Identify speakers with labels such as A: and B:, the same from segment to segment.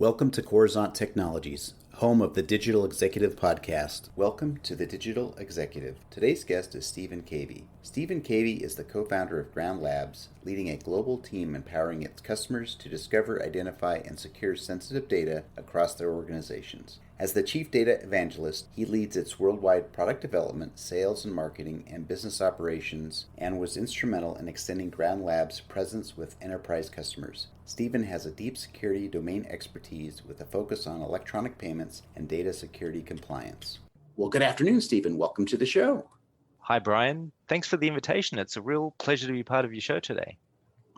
A: Welcome to Coruzant Technologies, home of the Digital Executive Podcast. Welcome to the Digital Executive. Today's guest is Cavey. Cavey is the co-founder of Ground Labs, leading a global team empowering its customers to discover, identify, and secure sensitive data across their organizations. As the Chief Data Evangelist, he leads its worldwide product development, sales and marketing, and business operations, and was instrumental in extending Ground Labs' presence with enterprise customers. Stephen has a deep security domain expertise with a focus on electronic payments and data security compliance. Well, good afternoon, Stephen. Welcome to the show.
B: Hi, Brian. Thanks for the invitation. It's a real pleasure to be part of your show today.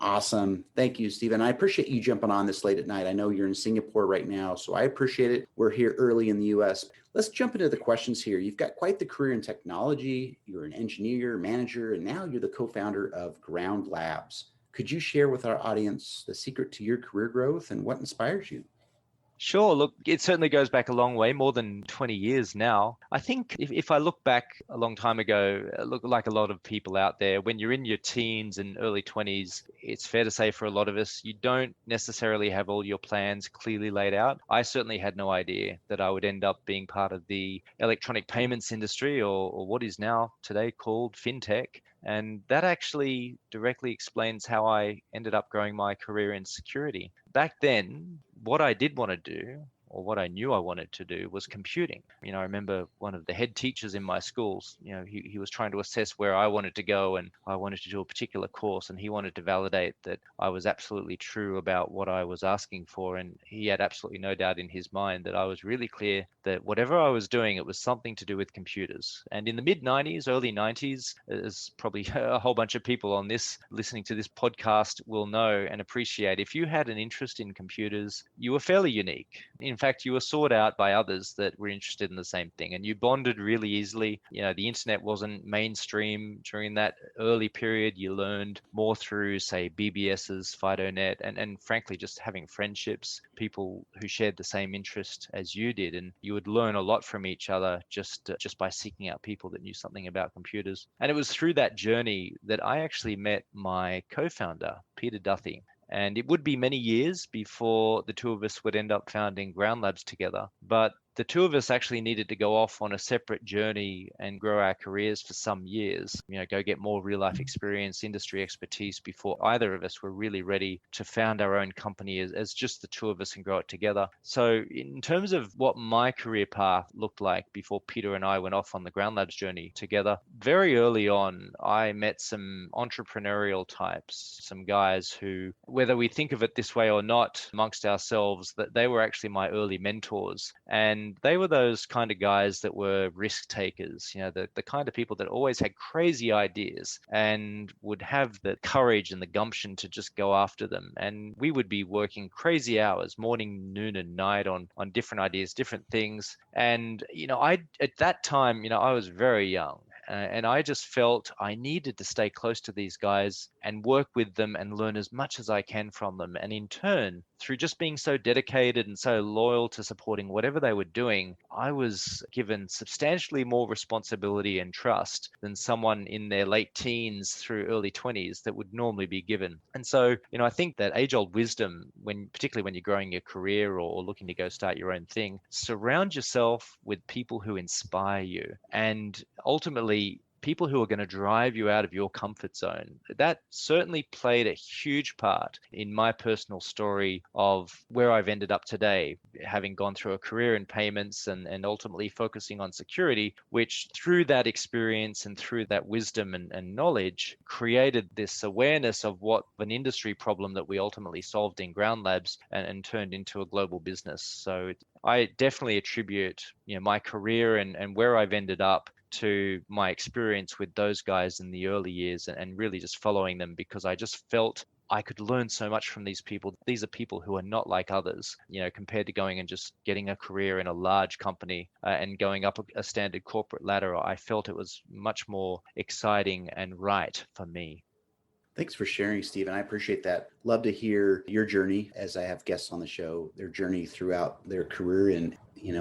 A: Awesome. Thank you, Stephen. I appreciate you jumping on this late at night. I know you're in Singapore right now, so I appreciate it. We're here early in the U.S. Let's jump into the questions here. You've got quite the career in technology. You're an engineer, manager, and now you're the co-founder of Ground Labs. Could you share with our audience the secret to your career growth and what inspires you?
B: Sure. Look, it certainly goes back a long way, more than 20 years now. I think if I look back a long time ago, look like a lot of people out there, when you're in your teens and early 20s, it's fair to say for a lot of us, you don't necessarily have all your plans clearly laid out. I certainly had no idea that I would end up being part of the electronic payments industry or what is now today called fintech. And that actually directly explains how I ended up growing my career in security. Back then, what I did want to do, or what I knew I wanted to do, was computing. I remember one of the head teachers in my schools, he was trying to assess where I wanted to go, and I wanted to do a particular course, and he wanted to validate that I was absolutely true about what I was asking for. And he had absolutely no doubt in his mind that I was really clear that whatever I was doing, it was something to do with computers. And in the mid-90s, early 90s, as probably a whole bunch of people on this listening to this podcast will know and appreciate, if you had an interest in computers, you were fairly unique. In fact, you were sought out by others that were interested in the same thing, and you bonded really easily. The internet wasn't mainstream during that early period. You learned more through, say, BBS's, FidoNet, and frankly, just having friendships, people who shared the same interest as you did, and you would learn a lot from each other just by seeking out people that knew something about computers. And it was through that journey that I actually met my co-founder, Peter Duthie. And it would be many years before the two of us would end up founding Ground Labs together. But the two of us actually needed to go off on a separate journey and grow our careers for some years, go get more real life experience, industry expertise before either of us were really ready to found our own company as just the two of us and grow it together. So in terms of what my career path looked like before Peter and I went off on the Ground Labs journey together, very early on, I met some entrepreneurial types, some guys who, whether we think of it this way or not amongst ourselves, that they were actually my early mentors. And they were those kind of guys that were risk takers, the kind of people that always had crazy ideas and would have the courage and the gumption to just go after them. And we would be working crazy hours, morning, noon, and night on different ideas, different things. And, at that time, I was very young. And I just felt I needed to stay close to these guys and work with them and learn as much as I can from them. And in turn, through just being so dedicated and so loyal to supporting whatever they were doing, I was given substantially more responsibility and trust than someone in their late teens through early 20s that would normally be given. And so, I think that age-old wisdom, particularly when you're growing your career or looking to go start your own thing, surround yourself with people who inspire you. And ultimately, people who are going to drive you out of your comfort zone. That certainly played a huge part in my personal story of where I've ended up today, having gone through a career in payments and ultimately focusing on security, which through that experience and through that wisdom and knowledge created this awareness of what an industry problem that we ultimately solved in Ground Labs and turned into a global business. So I definitely attribute my career and where I've ended up to my experience with those guys in the early years and really just following them, because I just felt I could learn so much from these people. These are people who are not like others, compared to going and just getting a career in a large company and going up a standard corporate ladder. I felt it was much more exciting and right for me.
A: Thanks for sharing, Stephen. I appreciate that. Love to hear your journey as I have guests on the show, their journey throughout their career and,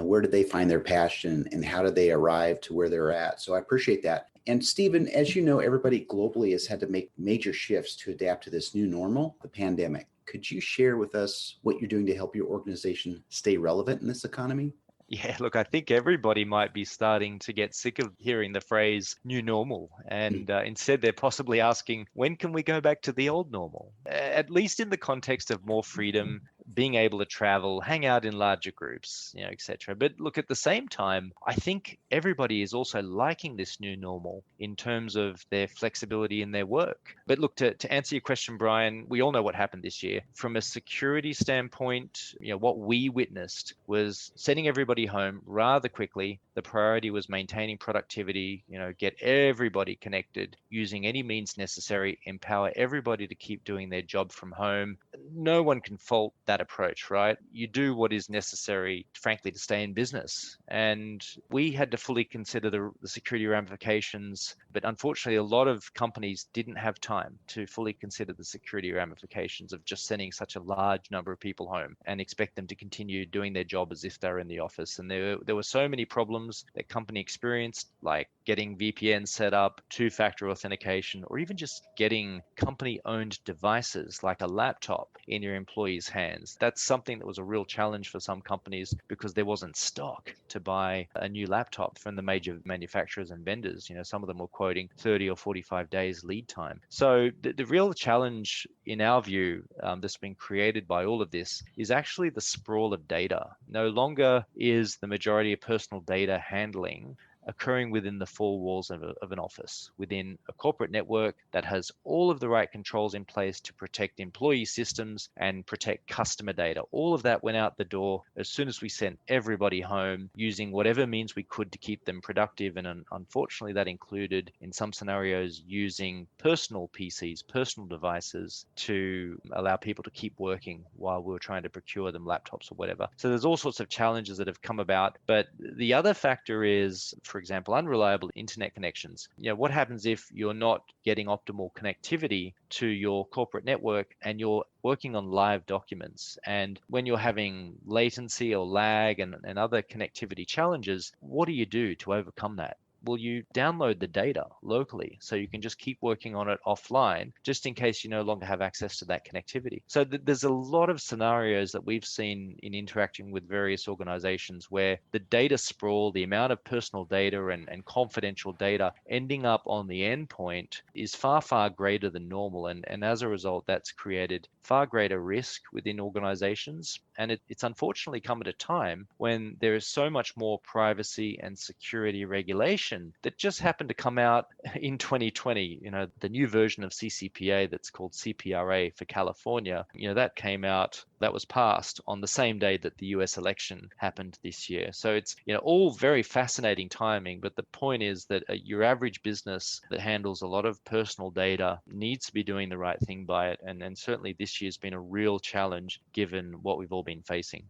A: where did they find their passion and how did they arrive to where they're at? So I appreciate that. And Stephen, as you know, everybody globally has had to make major shifts to adapt to this new normal, the pandemic. Could you share with us what you're doing to help your organization stay relevant in this economy?
B: Yeah, look, I think everybody might be starting to get sick of hearing the phrase new normal. And instead, they're possibly asking, when can we go back to the old normal? At least in the context of more freedom, being able to travel, hang out in larger groups, etc. But look, at the same time, I think everybody is also liking this new normal in terms of their flexibility in their work. But look, to answer your question, Brian, we all know what happened this year. From a security standpoint, what we witnessed was sending everybody home rather quickly. The priority was maintaining productivity, get everybody connected using any means necessary, empower everybody to keep doing their job from home. No one can fault that approach, right? You do what is necessary, frankly, to stay in business. And we had to fully consider the security ramifications, but unfortunately, a lot of companies didn't have time to fully consider the security ramifications of just sending such a large number of people home and expect them to continue doing their job as if they're in the office. And there were so many problems that company experienced, like getting VPN set up, two-factor authentication, or even just getting company-owned devices like a laptop in your employees' hands. That's something that was a real challenge for some companies because there wasn't stock to buy a new laptop from the major manufacturers and vendors. Some of them were quoting 30 or 45 days lead time. So the real challenge, in our view, that's been created by all of this is actually the sprawl of data. No longer is the majority of personal data handling occurring within the four walls of an office, within a corporate network that has all of the right controls in place to protect employee systems and protect customer data. All of that went out the door as soon as we sent everybody home using whatever means we could to keep them productive. And unfortunately, that included, in some scenarios, using personal PCs, personal devices to allow people to keep working while we were trying to procure them laptops or whatever. So there's all sorts of challenges that have come about. But the other factor is, for example, unreliable internet connections. What happens if you're not getting optimal connectivity to your corporate network and you're working on live documents? And when you're having latency or lag and other connectivity challenges, what do you do to overcome that? Will you download the data locally so you can just keep working on it offline, just in case you no longer have access to that connectivity? So there's a lot of scenarios that we've seen in interacting with various organizations where the data sprawl, the amount of personal data and confidential data ending up on the endpoint is far, far greater than normal. And as a result, that's created far greater risk within organizations. And it's unfortunately come at a time when there is so much more privacy and security regulation that just happened to come out in 2020. The new version of CCPA that's called CPRA for California, that came out, that was passed on the same day that the US election happened this year. So it's, all very fascinating timing. But the point is that your average business that handles a lot of personal data needs to be doing the right thing by it. And certainly this year's been a real challenge given what we've all been facing.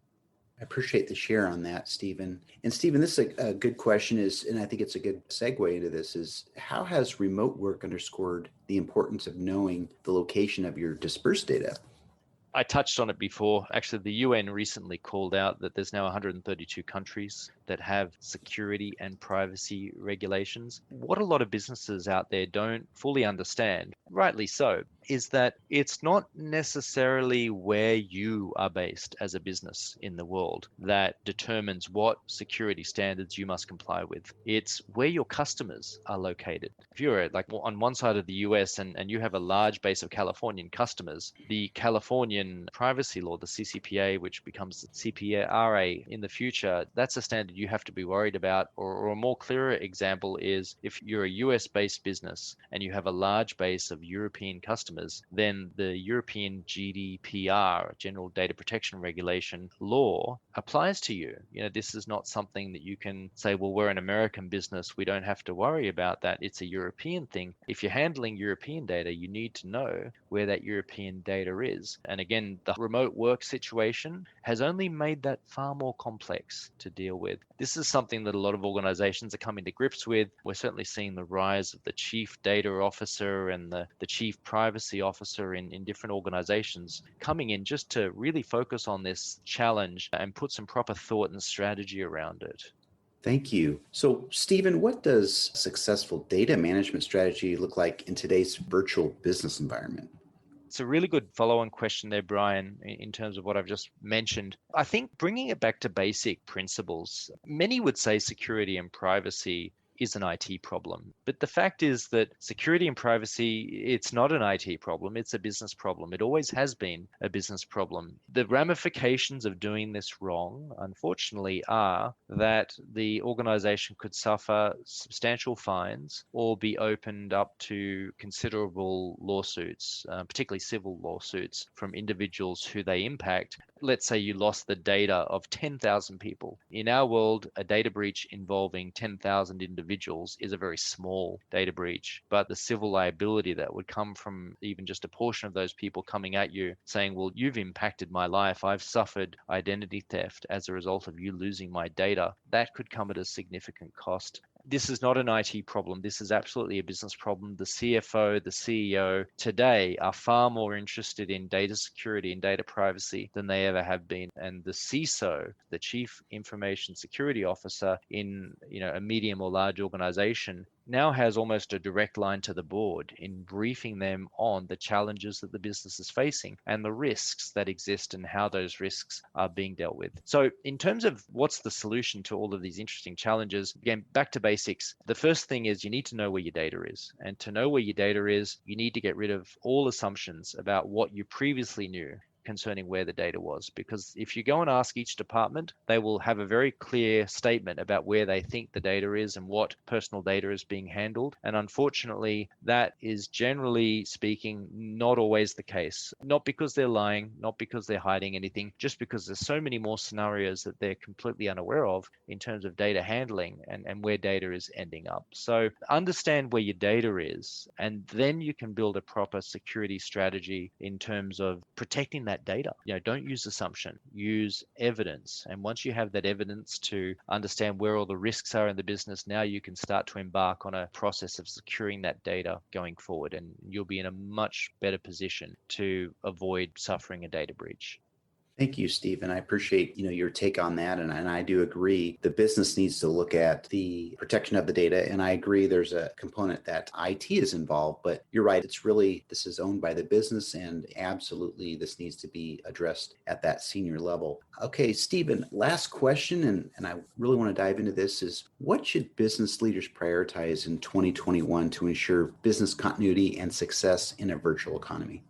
A: I appreciate the share on that, Stephen. And Stephen, this is a good question and I think it's a good segue into this, is how has remote work underscored the importance of knowing the location of your dispersed data?
B: I touched on it before. Actually, the UN recently called out that there's now 132 countries that have security and privacy regulations. What a lot of businesses out there don't fully understand, rightly so, is that it's not necessarily where you are based as a business in the world that determines what security standards you must comply with. It's where your customers are located. If you're like on one side of the US and you have a large base of Californian customers, the Californian privacy law, the CCPA, which becomes the CPRA in the future, that's a standard you have to be worried about. Or a more clearer example is if you're a US based business and you have a large base of European customers, then the European GDPR, General Data Protection Regulation law, applies to you. This is not something that you can say, well, we're an American business, we don't have to worry about that. It's a European thing. If you're handling European data, you need to know where that European data is. And again, the remote work situation has only made that far more complex to deal with. This is something that a lot of organizations are coming to grips with. We're certainly seeing the rise of the chief data officer and the chief privacy officer in different organizations coming in just to really focus on this challenge and put some proper thought and strategy around it.
A: Thank you. So, Stephen, what does successful data management strategy look like in today's virtual business environment?
B: It's a really good follow-on question there, Brian, in terms of what I've just mentioned. I think bringing it back to basic principles, many would say security and privacy is an IT problem. But the fact is that security and privacy, it's not an IT problem, it's a business problem. It always has been a business problem. The ramifications of doing this wrong, unfortunately, are that the organization could suffer substantial fines or be opened up to considerable lawsuits, particularly civil lawsuits from individuals who they impact. Let's say you lost the data of 10,000 people. In our world, a data breach involving 10,000 individuals is a very small data breach, but the civil liability that would come from even just a portion of those people coming at you saying, well, you've impacted my life, I've suffered identity theft as a result of you losing my data, that could come at a significant cost. This is not an IT problem. This is absolutely a business problem. The CFO, the CEO today are far more interested in data security and data privacy than they ever have been. And the CISO, the Chief Information Security Officer in a medium or large organization, now has almost a direct line to the board in briefing them on the challenges that the business is facing and the risks that exist and how those risks are being dealt with. So in terms of what's the solution to all of these interesting challenges, again, back to basics, the first thing is you need to know where your data is. And to know where your data is, you need to get rid of all assumptions about what you previously knew concerning where the data was. Because if you go and ask each department, they will have a very clear statement about where they think the data is and what personal data is being handled. And unfortunately, that is generally speaking not always the case. Not because they're lying, not because they're hiding anything, just because there's so many more scenarios that they're completely unaware of in terms of data handling and where data is ending up. So understand where your data is, and then you can build a proper security strategy in terms of protecting that data. Don't use assumption, use evidence. And once you have that evidence to understand where all the risks are in the business, now you can start to embark on a process of securing that data going forward, and you'll be in a much better position to avoid suffering a data breach.
A: Thank you, Stephen. I appreciate your take on that, and I do agree. The business needs to look at the protection of the data, and I agree there's a component that IT is involved. But you're right; this is owned by the business, and absolutely this needs to be addressed at that senior level. Okay, Stephen. Last question, and I really want to dive into this: is what should business leaders prioritize in 2021 to ensure business continuity and success in a virtual economy?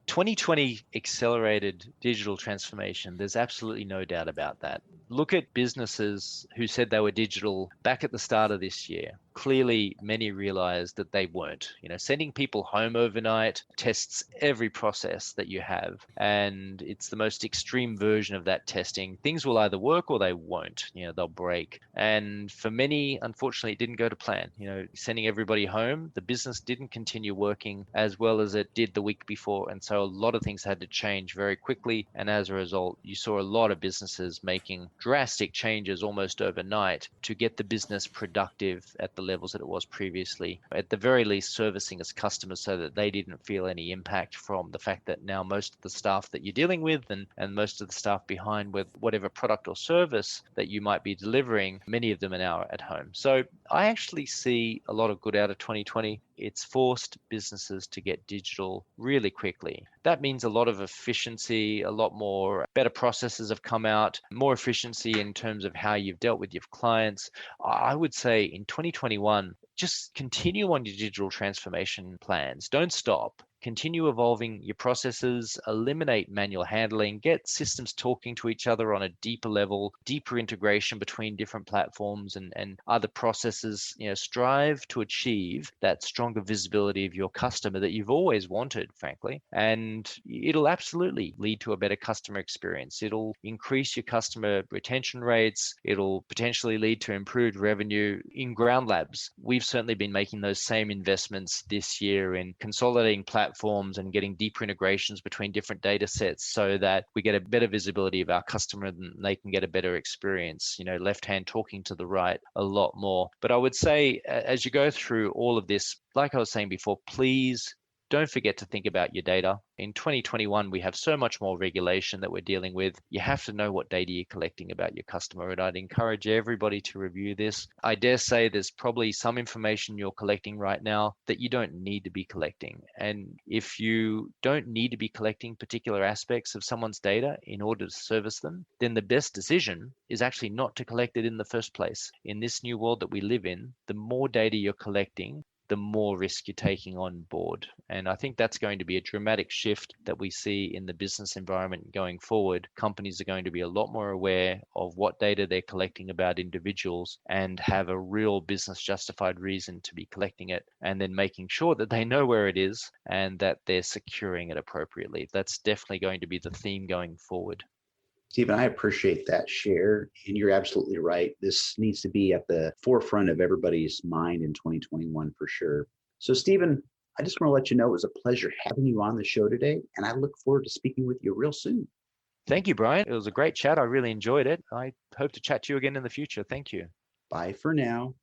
B: 2020 accelerated digital transformation. There's absolutely no doubt about that. Look at businesses who said they were digital back at the start of this year. Clearly, many realized that they weren't. Sending people home overnight tests every process that you have. And it's the most extreme version of that testing. Things will either work or they won't. They'll break. And for many, unfortunately, it didn't go to plan. Sending everybody home, the business didn't continue working as well as it did the week before. And so a lot of things had to change very quickly. And as a result, you saw a lot of businesses making drastic changes almost overnight to get the business productive at the levels that it was previously, at the very least servicing its customers so that they didn't feel any impact from the fact that now most of the staff that you're dealing with and most of the staff behind with whatever product or service that you might be delivering, many of them are now at home. So I actually see a lot of good out of 2020. It's forced businesses to get digital really quickly. That means a lot of efficiency, a lot more better processes have come out, more efficiency in terms of how you've dealt with your clients. I would say in 2021, just continue on your digital transformation plans. Don't stop. Continue evolving your processes, eliminate manual handling, get systems talking to each other on a deeper level, deeper integration between different platforms and other processes. Strive to achieve that stronger visibility of your customer that you've always wanted, frankly. And it'll absolutely lead to a better customer experience. It'll increase your customer retention rates. It'll potentially lead to improved revenue. In Ground Labs, we've certainly been making those same investments this year in consolidating platforms platforms and getting deeper integrations between different data sets so that we get a better visibility of our customer and they can get a better experience, left hand talking to the right a lot more. But I would say as you go through all of this, like I was saying before, please don't forget to think about your data. In 2021, we have so much more regulation that we're dealing with. You have to know what data you're collecting about your customer, and I'd encourage everybody to review this. I dare say there's probably some information you're collecting right now that you don't need to be collecting. And if you don't need to be collecting particular aspects of someone's data in order to service them, then the best decision is actually not to collect it in the first place. In this new world that we live in, the more data you're collecting, the more risk you're taking on board. And I think that's going to be a dramatic shift that we see in the business environment going forward. Companies are going to be a lot more aware of what data they're collecting about individuals and have a real business justified reason to be collecting it, and then making sure that they know where it is and that they're securing it appropriately. That's definitely going to be the theme going forward.
A: Stephen, I appreciate that share, and you're absolutely right. This needs to be at the forefront of everybody's mind in 2021 for sure. So, Stephen, I just want to let you know it was a pleasure having you on the show today, and I look forward to speaking with you real soon.
B: Thank you, Brian. It was a great chat. I really enjoyed it. I hope to chat to you again in the future. Thank you.
A: Bye for now.